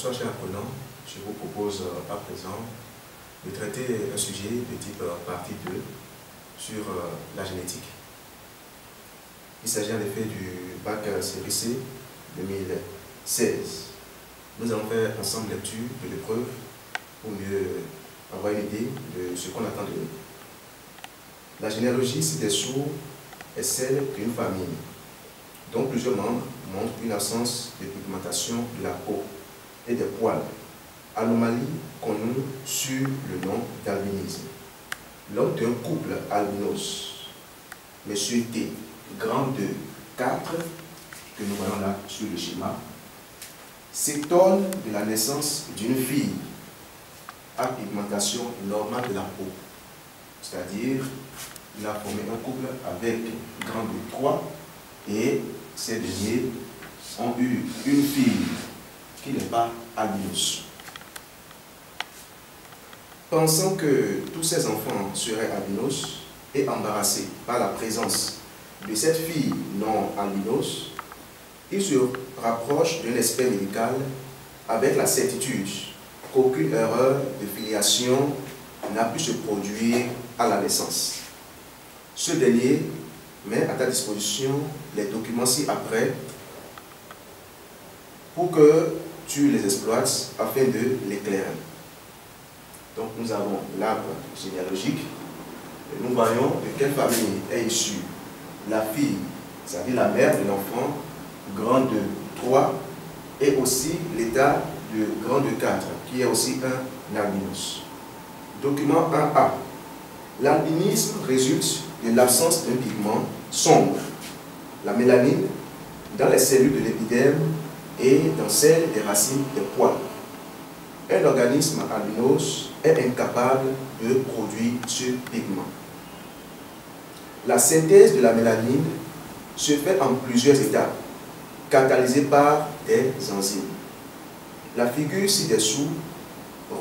Bonsoir chers apprenants, je vous propose à présent de traiter un sujet de type partie 2 sur la génétique. Il s'agit en effet du bac série C 2016. Nous allons faire ensemble lecture de l'épreuve pour mieux avoir une idée de ce qu'on attend de nous. La généalogie ci-dessous est celle d'une famille dont plusieurs membres montrent une absence de pigmentation de la peau et des poils, anomalie connue sur le nom d'albinisme. L'homme d'un couple albinos, M. T, grand 2, 4, que nous voyons là sur le schéma, s'étonne de la naissance d'une fille à pigmentation normale de la peau. C'est-à-dire, il a formé un couple avec grand 2, 3 et ces derniers ont eu une fille qui n'est pas albinos. Pensant que tous ces enfants seraient albinos et embarrassés par la présence de cette fille non albinos, il se rapproche d'un expert médical avec la certitude qu'aucune erreur de filiation n'a pu se produire à la naissance. Ce dernier met à ta disposition les documents ci-après pour que tu les exploites afin de l'éclairer. Donc nous avons l'arbre généalogique et nous voyons de quelle famille est issue la fille, c'est-à-dire la mère de l'enfant, grand 2, 3, et aussi l'état de grand 2, 4, qui est aussi un albinos. Document 1A. L'albinisme résulte de l'absence d'un pigment sombre, la mélanine, dans les cellules de l'épiderme et dans celles des racines des poils. Un organisme albinos est incapable de produire ce pigment. La synthèse de la mélanine se fait en plusieurs étapes, catalysée par des enzymes. La figure ci-dessous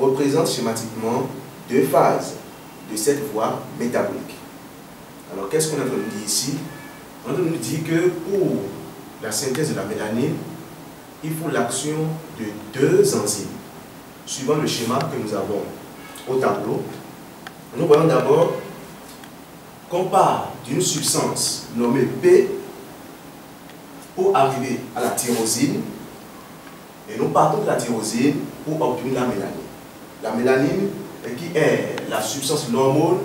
représente schématiquement deux phases de cette voie métabolique. Alors, qu'est-ce qu'on a nous dire ici? On nous dit que pour la synthèse de la mélanine, il faut l'action de deux enzymes. Suivant le schéma que nous avons au tableau, nous voyons d'abord qu'on part d'une substance nommée P pour arriver à la tyrosine, et nous partons de la tyrosine pour obtenir la mélanine. La mélanine qui est la substance normale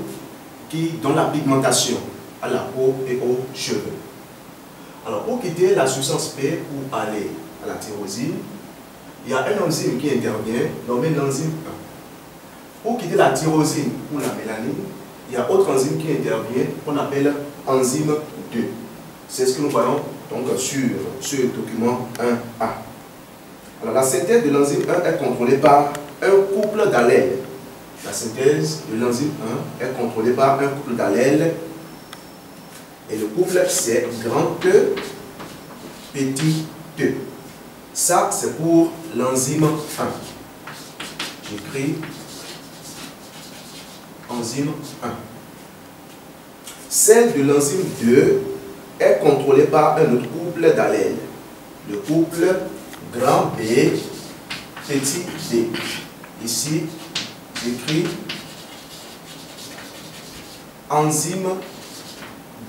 qui donne la pigmentation à la peau et aux cheveux. Alors pour quitter la substance P pour aller à la tyrosine, il y a un enzyme qui intervient, nommé l'enzyme 1. Pour quitter la tyrosine pour la mélanine, il y a autre enzyme qui intervient, qu'on appelle enzyme 2. C'est ce que nous voyons donc sur ce document 1A. Alors la synthèse de l'enzyme 1 est contrôlée par un couple d'allèles. La synthèse de l'enzyme 1 est contrôlée par un couple d'allèles. Et le couple, c'est grand E, petit E. Ça, c'est pour l'enzyme 1. J'écris enzyme 1. Celle de l'enzyme 2 est contrôlée par un autre couple d'allèles. Le couple grand B, petit D. Ici, j'écris enzyme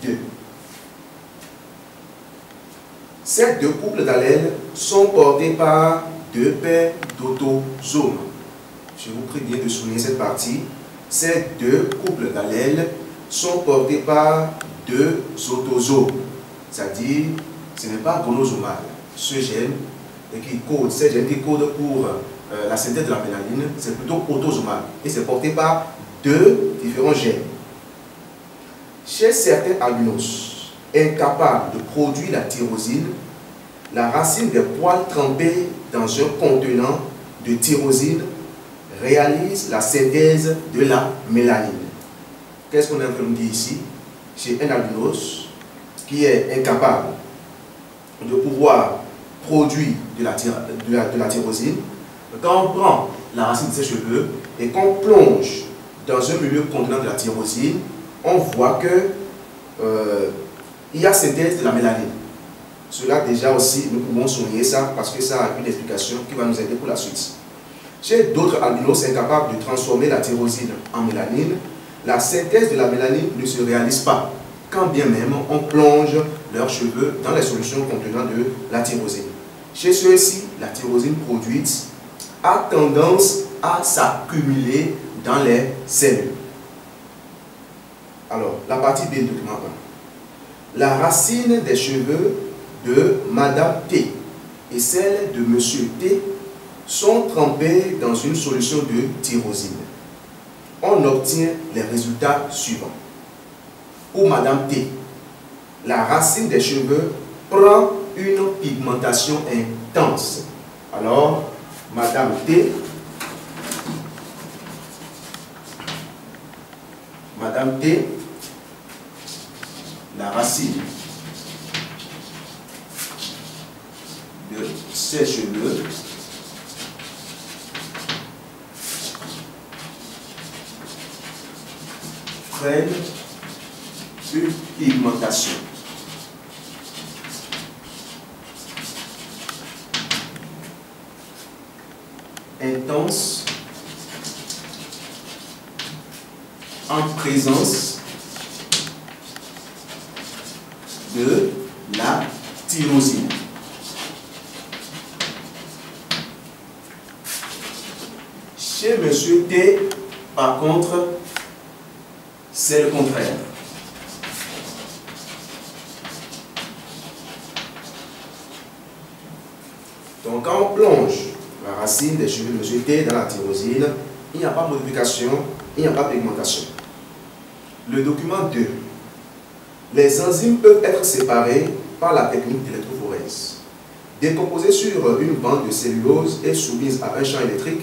2. Ces deux couples d'allèles sont portés par deux paires d'autosomes. Je vous prie bien de souligner cette partie. Ces deux couples d'allèles sont portés par deux autosomes. C'est-à-dire, ce n'est pas gonosomal. Ce gène qui code, ces gènes qui codent pour la synthèse de la mélanine, c'est plutôt autosomal. Et c'est porté par deux différents gènes. Chez certains albinos incapables de produire la tyrosine, la racine des poils trempés dans un contenant de tyrosine réalise la synthèse de la mélanine. Qu'est-ce qu'on est en train de dire ici? Chez un albinos qui est incapable de pouvoir produire de la tyrosine, quand on prend la racine de ses cheveux et qu'on plonge dans un milieu contenant de la tyrosine, on voit que il y a synthèse de la mélanine. Cela déjà aussi, nous pouvons souligner ça parce que ça a une explication qui va nous aider pour la suite. Chez d'autres albinos incapables de transformer la tyrosine en mélanine, la synthèse de la mélanine ne se réalise pas, quand bien même on plonge leurs cheveux dans les solutions contenant de la tyrosine. Chez ceux-ci, la tyrosine produite a tendance à s'accumuler dans les cellules. Alors, la partie B du document 1. La racine des cheveux de Madame T et celle de Monsieur T sont trempées dans une solution de tyrosine. On obtient les résultats suivants. Pour Madame T, la racine des cheveux prend une pigmentation intense. Alors, Madame T, la racine de ses cheveux prennent une pigmentation intense en présence de la tyrosine. Chez Monsieur T, par contre, c'est le contraire. Donc, quand on plonge la racine des cheveux de Monsieur T dans la tyrosine, il n'y a pas de modification, il n'y a pas de pigmentation. Le document 2. Les enzymes peuvent être séparées par la technique d'électrophorèse. Décomposées sur une bande de cellulose et soumises à un champ électrique,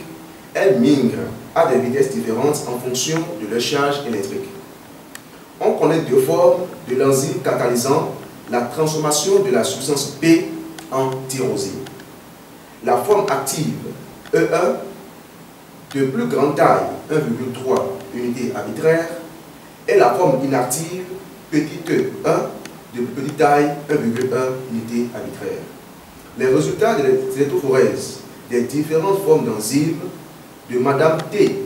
elles migrent à des vitesses différentes en fonction de leur charge électrique. On connaît deux formes de l'enzyme catalysant la transformation de la substance P en tyrosine. La forme active E1 de plus grande taille, 1,3 unités arbitraires, et la forme inactive petit e1 de plus petite taille, 1,1 unité arbitraire. Les résultats de l'électrophorèse des différentes formes d'enzymes de Madame T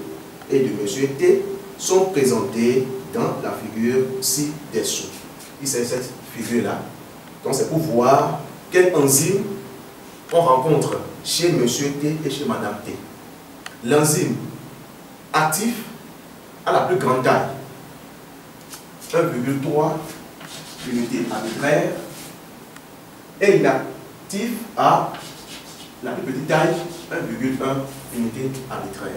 et de Monsieur T sont présentés dans la figure ci-dessous. C'est cette figure-là. Donc c'est pour voir quelle enzyme on rencontre chez Monsieur T et chez Madame T. L'enzyme actif à la plus grande taille, 1,3 unités arbitraires, et inactif à la plus petite taille, 1,1 unité arbitraire.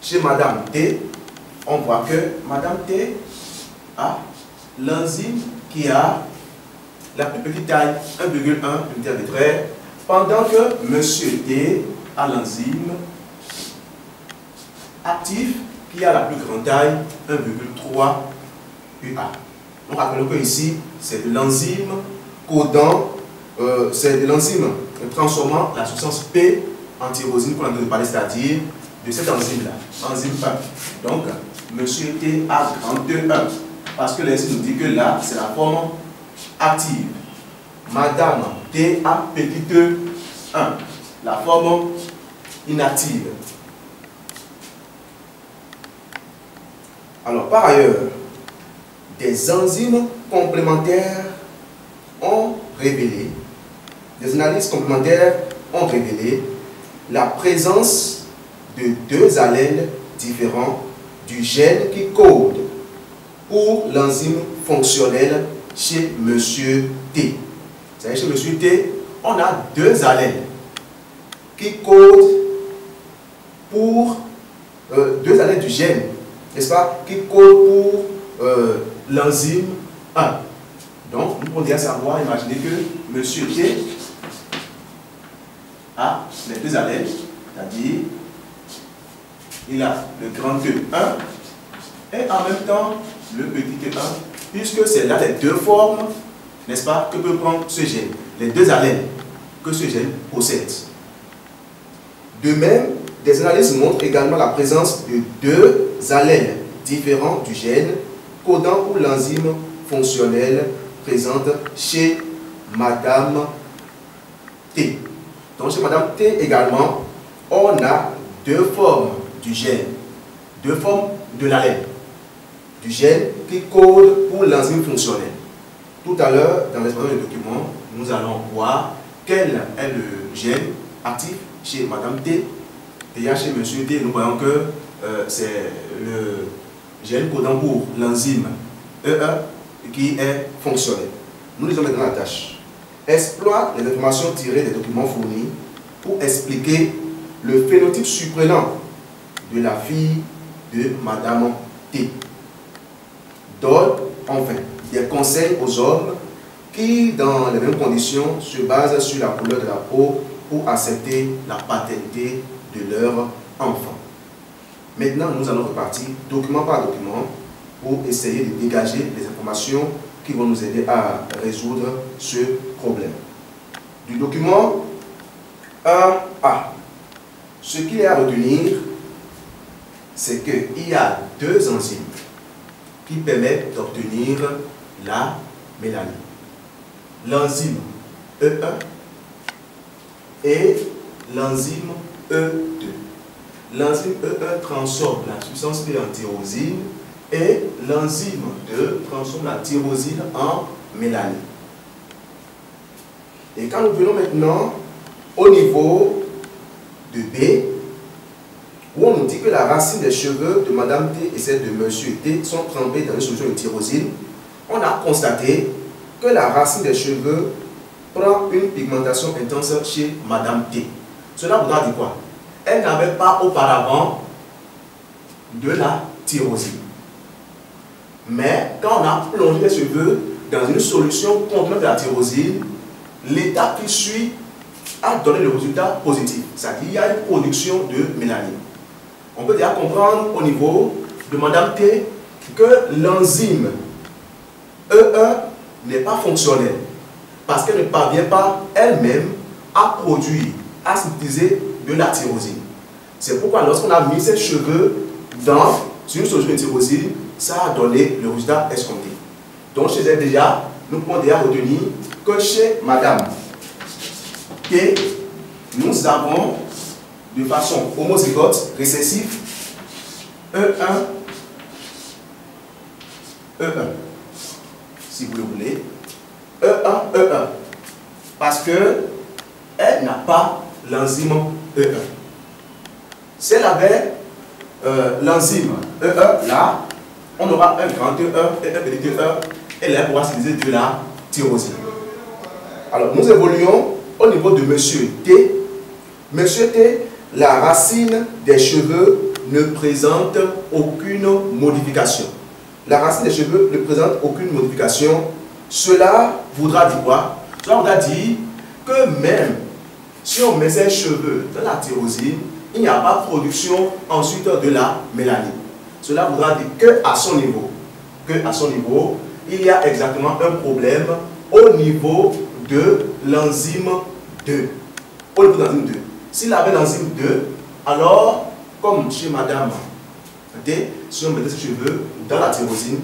Chez Madame T, on voit que Madame T a l'enzyme qui a la plus petite taille, 1,1 unité arbitraire, pendant que Monsieur T a l'enzyme actif qui a la plus grande taille, 1,3 UA. Donc rappelons que ici, c'est de l'enzyme codant, c'est de l'enzyme transformant la substance P en tyrosine qu'on a de parler, c'est-à-dire de cette enzyme-là, enzyme 1. Donc, Monsieur T a grand E1, parce que l'enzyme nous dit que là, c'est la forme active. Madame T a petit E1, la forme inactive. Alors, par ailleurs, des enzymes complémentaires ont révélé, des analyses complémentaires ont révélé la présence de deux allèles différents du gène qui code pour l'enzyme fonctionnelle chez Monsieur T. C'est-à-dire chez Monsieur T, on a deux allèles qui codent pour deux allèles du gène, n'est-ce pas, qui codent pour l'enzyme 1. Donc, nous pouvons déjà savoir, imaginer que Monsieur T a les deux allèles, c'est-à-dire il a le grand E1 et en même temps le petit E1, puisque c'est là les deux formes, n'est-ce pas, que peut prendre ce gène, les deux allèles que ce gène possède. De même, des analyses montrent également la présence de deux allèles différents du gène codant pour l'enzyme fonctionnelle présente chez Madame T. Donc chez Madame T également, on a deux formes du gène, deux formes de l'allèle du gène qui code pour l'enzyme fonctionnelle. Tout à l'heure, dans l'exposition du document, nous allons voir quel est le gène actif chez Madame T. Déjà chez Monsieur T, nous voyons que c'est le gène codant pour l'enzyme E1 qui est fonctionnel. Nous lisons maintenant la tâche. Exploite les informations tirées des documents fournis pour expliquer le phénotype surprenant de la fille de Madame T. Donne enfin des conseils aux hommes qui, dans les mêmes conditions, se basent sur la couleur de la peau pour accepter la paternité de leur enfant. Maintenant, nous allons repartir document par document pour essayer de dégager les informations qui vont nous aider à résoudre ce problème. Du document 1A, ce qu'il y a à retenir, c'est qu'il y a deux enzymes qui permettent d'obtenir la mélanine. L'enzyme E1 et l'enzyme E2. L'enzyme E1 transforme la substance P en tyrosine et l'enzyme 2 transforme la tyrosine en mélanine. Et quand nous venons maintenant au niveau de B, où on nous dit que la racine des cheveux de Madame T et celle de Monsieur T sont trempées dans une solution de tyrosine, on a constaté que la racine des cheveux prend une pigmentation intense chez Madame T. Cela voudra dire quoi? Elle n'avait pas auparavant de la tyrosine. Mais quand on a plongé les cheveux dans une solution contenant de la tyrosine, l'étape qui suit a donné le résultat positif. C'est-à-dire qu'il y a une production de mélanine. On peut déjà comprendre au niveau de Madame T que l'enzyme E1 n'est pas fonctionnelle parce qu'elle ne parvient pas elle-même à produire, à synthétiser de la tyrosine. C'est pourquoi lorsqu'on a mis ses cheveux dans une solution de tyrosine, ça a donné le résultat escompté. Donc chez elle déjà, nous pouvons déjà retenir que chez Madame T, nous avons de façon homozygote récessive E1, si vous le voulez, E1. Parce que elle n'a pas l'enzyme E1. Si elle avait l'enzyme E1 là, on aura un grand E1 et un petit E1 et là on pourra utiliser de la tyrosine. Alors nous évoluons au niveau de Monsieur T. Monsieur T, la racine des cheveux ne présente aucune modification. La racine des cheveux ne présente aucune modification. Cela voudra dire quoi? Cela voudra dire que même si on met ses cheveux dans la tyrosine, il n'y a pas de production ensuite de la mélanine. Cela voudra dire qu'à son niveau, il y a exactement un problème au niveau de l'enzyme 2. Au niveau de l'enzyme 2. S'il avait l'enzyme 2, alors, comme chez Madame T, si on mettait ses cheveux dans la tyrosine,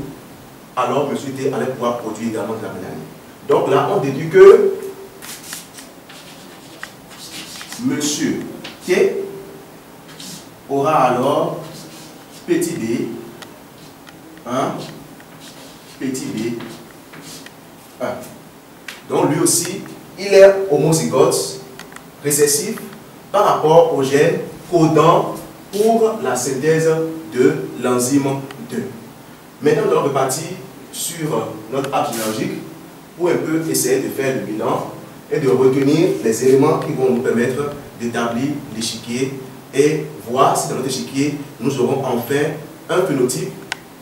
alors Monsieur T allait pouvoir produire également de la mélanine. Donc là, on déduit que Monsieur T aura alors petit b, petit b, 1. Donc lui aussi, il est homozygote récessif par rapport au gène codant pour la synthèse de l'enzyme 2. Maintenant, nous allons repartir sur notre arbre généalogique pour un peu essayer de faire le bilan et de retenir les éléments qui vont nous permettre d'établir l'échiquier et voir si dans notre échiquier, nous aurons enfin un phénotype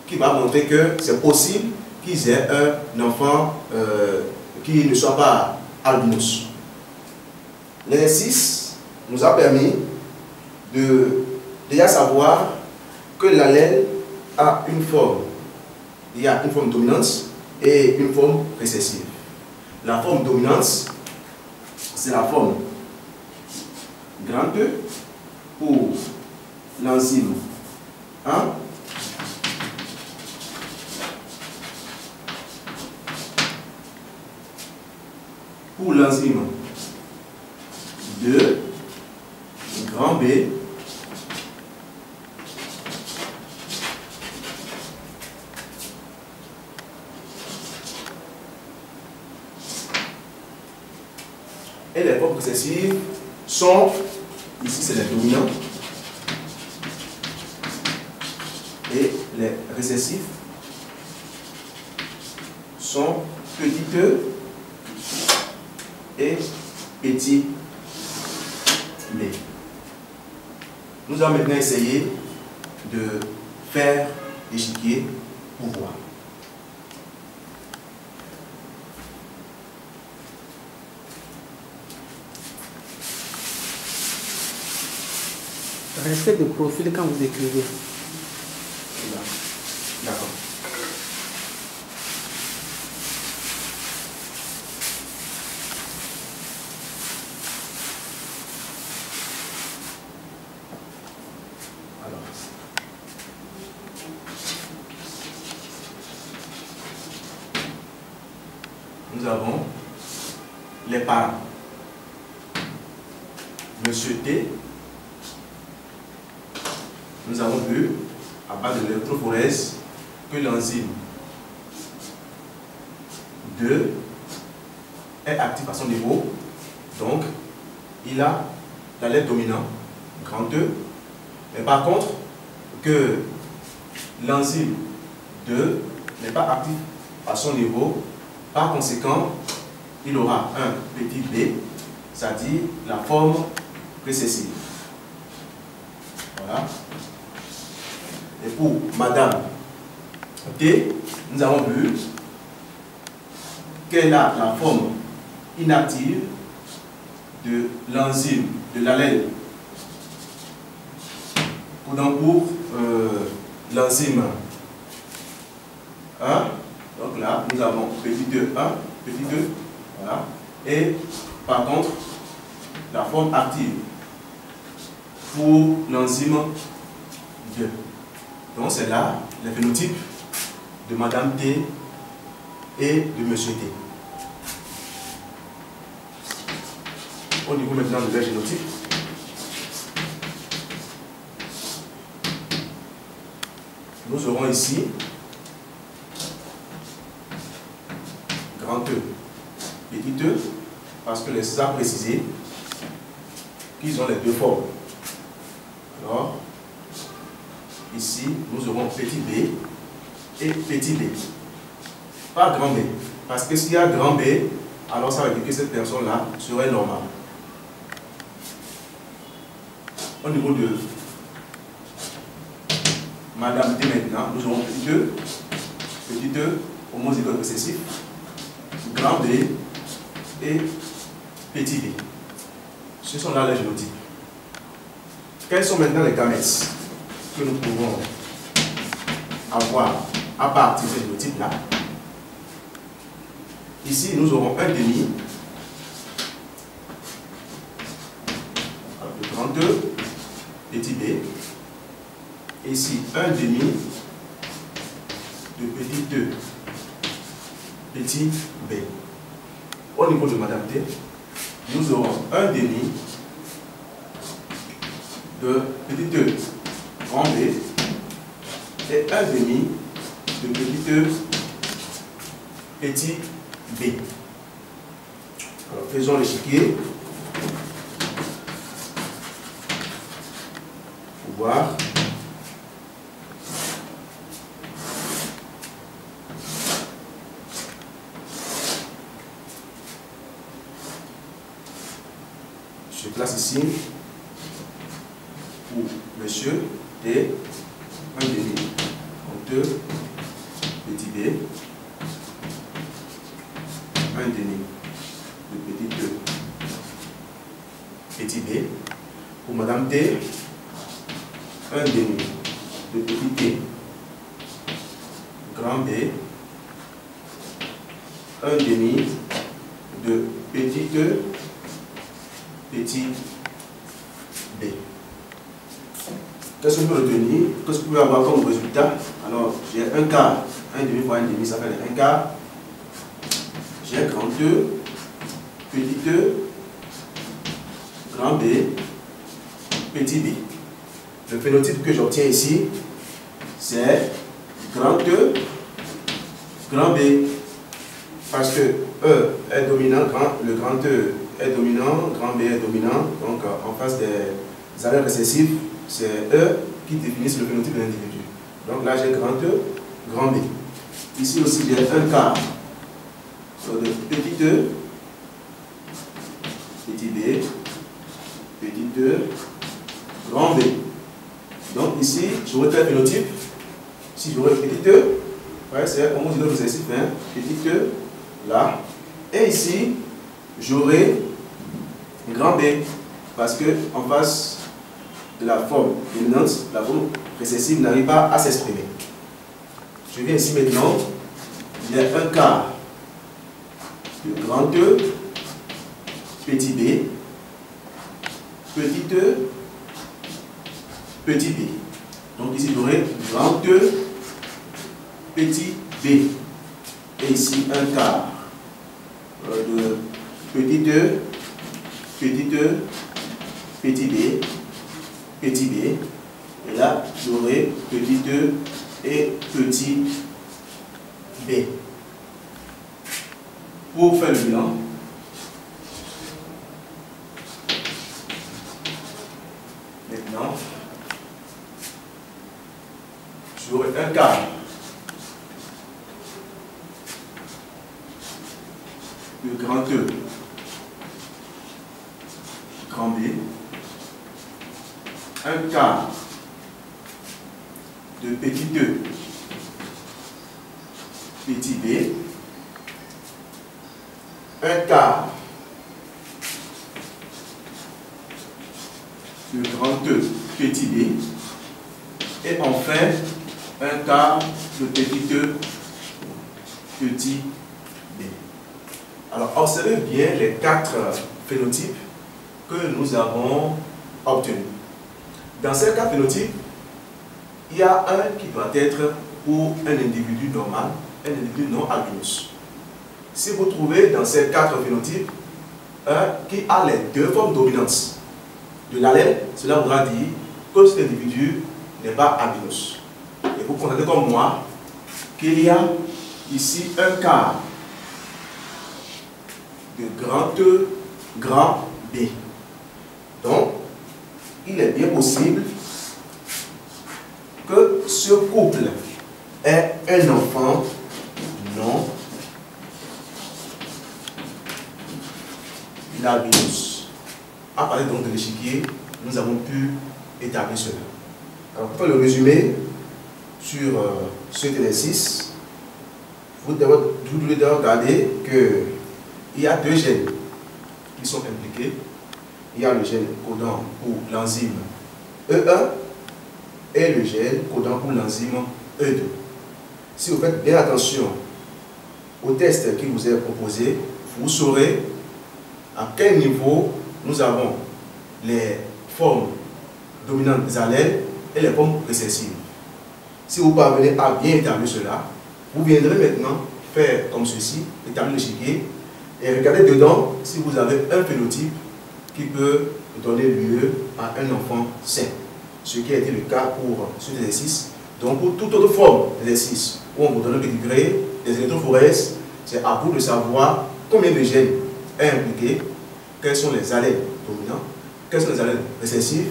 qui va montrer que c'est possible qu'ils aient un enfant qui ne soit pas albinos. L'exercice nous a permis de déjà savoir que l'allèle a une forme. Il y a une forme dominante et une forme récessive. La forme dominante, c'est la forme grande E pour l'enzyme 1. pour l'enzyme 2, grand B, et les formes récessives sont, ici c'est les dominants, et les récessifs sont petit e et petit b. Nous allons maintenant essayer de faire l'échiquier pour voir. Restez de profil quand vous écrivez. D'accord. Alors. Nous avons les parents. Monsieur T. Nous avons vu, à base de l'électrophorèse, que l'enzyme 2 est actif à son niveau. Donc, il a la lettre dominante, grand E. Mais par contre, que l'enzyme 2 n'est pas actif à son niveau, par conséquent, il aura un petit b, c'est-à-dire la forme récessive. Voilà. Et pour Madame T, nous avons vu qu'elle a la forme inactive de l'enzyme de l'allèle. Pour l'enzyme 1, donc là, nous avons petit e 1, petit e, voilà. Et par contre, la forme active pour l'enzyme 2. Donc c'est là les phénotypes de Madame T et de Monsieur T. Au niveau maintenant de leur génotype, nous aurons ici grand E, petit e, parce que les César précisé qu'ils ont les deux formes. Alors, ici, nous aurons petit b et petit b. Pas grand B. Parce que s'il y a grand B, alors ça veut dire que cette personne-là serait normale. Au niveau de Madame T maintenant, nous aurons petit e, homozygote récessif, grand B et petit b. Ce sont là les génotypes. Quels sont maintenant les gamètes que nous pouvons avoir à partir de ces génotypes-là? Ici, nous aurons un demi, de 32, petit b. Ici, un demi de petit e, petit b. Au niveau de Madame T, nous aurons un demi de petit e, grand B, et un demi de petit e, petit b. Alors, faisons l'échiquier pour voir. Je place ici pour Monsieur T, un demi, donc 2, petit b, un demi de petit e, petit b. Pour Madame T, un demi de petit t, grand B, un demi de petit e, petit b. Qu'est-ce que je peux retenir? Qu'est-ce que je peux avoir comme résultat? Alors, j'ai un quart, un demi fois un demi, ça fait un quart. J'ai un grand E, petit e, grand B, petit b. Le phénotype que j'obtiens ici, c'est grand E, grand B. Parce que E est dominant, le grand E est dominant, grand B est dominant. Donc en face des allèles récessifs, c'est E qui définissent le phénotype de l'individu. Donc là j'ai grand E, grand B. Ici aussi j'ai un quart de petit E, petit b, petit e, grand B. Donc ici, j'aurai tel phénotype. Si j'aurai petit e, ouais, c'est homozygose récessif, hein, petit e, là. Et ici, j'aurai grand B, parce que en face de la forme dominante, la forme récessive n'arrive pas à s'exprimer. Je viens ici maintenant, il y a un quart de grand E, petit b, petit e, petit b. Donc ici j'aurai grand E, petit b. Et ici un quart de petit e, petit e, petit b, petit b. Et là j'aurai petit e et petit b. Pour faire le bilan, maintenant, j'aurai un quart de grand E, grand B, un quart de petit e, petit b, un quart de grand E, petit b, et enfin un quart de petit e, petit b. Alors observez bien les 4 phénotypes que nous avons obtenus. Dans ces 4 phénotypes, il y a un qui doit être pour un individu normal, un individu non albinos. Si vous trouvez dans ces 4 phénotypes un qui a les 2 formes dominantes de l'allèle, cela voudra dire que cet individu n'est pas albinos. Et vous constatez comme moi qu'il y a ici un quart de grand E, grand B. Donc, il est bien possible que ce couple ait un enfant non albinos. À partir donc de l'échiquier, nous avons pu établir cela. Alors, pour faire le résumé sur cet exercice, vous devez regarder qu'il y a 2 gènes qui sont impliqués. Il y a le gène codant pour l'enzyme E1 et le gène codant pour l'enzyme E2. Si vous faites bien attention au test qui vous est proposé, vous saurez à quel niveau nous avons les formes dominantes des allèles et les formes récessives. Si vous parvenez à bien établir cela, vous viendrez maintenant faire comme ceci, établir l'échiquier et regardez dedans si vous avez un phénotype qui peut donner lieu à un enfant sain. Ce qui a été le cas pour cet exercice. Donc pour toute autre forme d'exercice où on vous donne un pédigré, des électrophorèses, c'est à vous de savoir combien de gènes est impliqué, quels sont les allèles dominants, quels sont les allèles récessifs,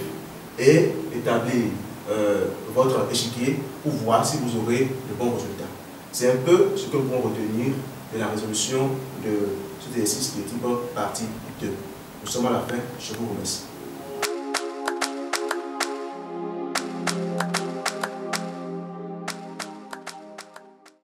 et établir votre échiquier pour voir si vous aurez de bons résultats. C'est un peu ce que nous pouvons retenir de la résolution de cet exercice de type partie 2. Nous sommes à la fin, je vous remercie.